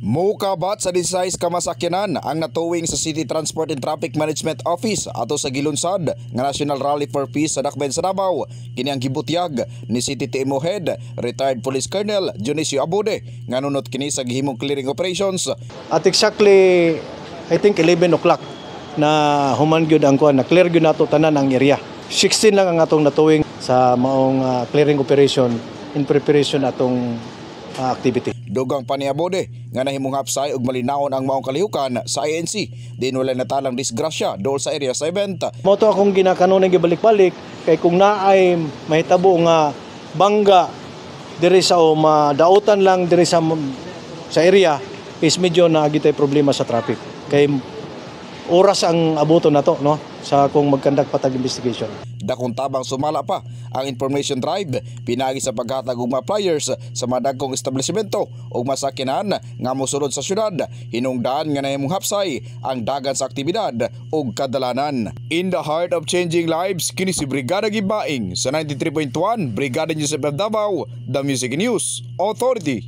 Mukabat sa 16 ka masakyanan ang natuwing sa City Transport and Traffic Management Office ato sa gilunsad nga National Rally for Peace sa Dakbayan sa Davao. Kini ang gibutyag ni City TMO Head, retired Police Colonel Dionisio Abude, nga nunot kini sa gihimong clearing operations. At exactly, I think 11 o'clock na human gyud ang kuan, na clear gyud nato tanan ang area. 16 lang ang atong natuwing sa maong clearing operation in preparation atong activity. Dugang pa ni Abude nga nahimong hapsay ug malinawon ang maong kalihukan sa INC din wala natalang disgrasya dol sa area sa event. Mo to akong ginakanon gibalik-balik kay kung naay mahitabo nga bangga diri sa o madautan lang diri sa area is medyo naagitay problema sa traffic. Kay oras ang abuton nato no sa kung magkandak patag investigation. Dakong tabang sumala pa ang information drive pinagi sa paghatag og mga flyers sa mga dagkong establishmento ug masakyanan nga mosulod sa syudad. Hinungdan nga nahimong hapsay ang dagan sa aktibidad ug kadalanan. In the heart of changing lives, kini si Brigada Gibaing sa 93.1 Brigada News of Davao, The Music News Authority.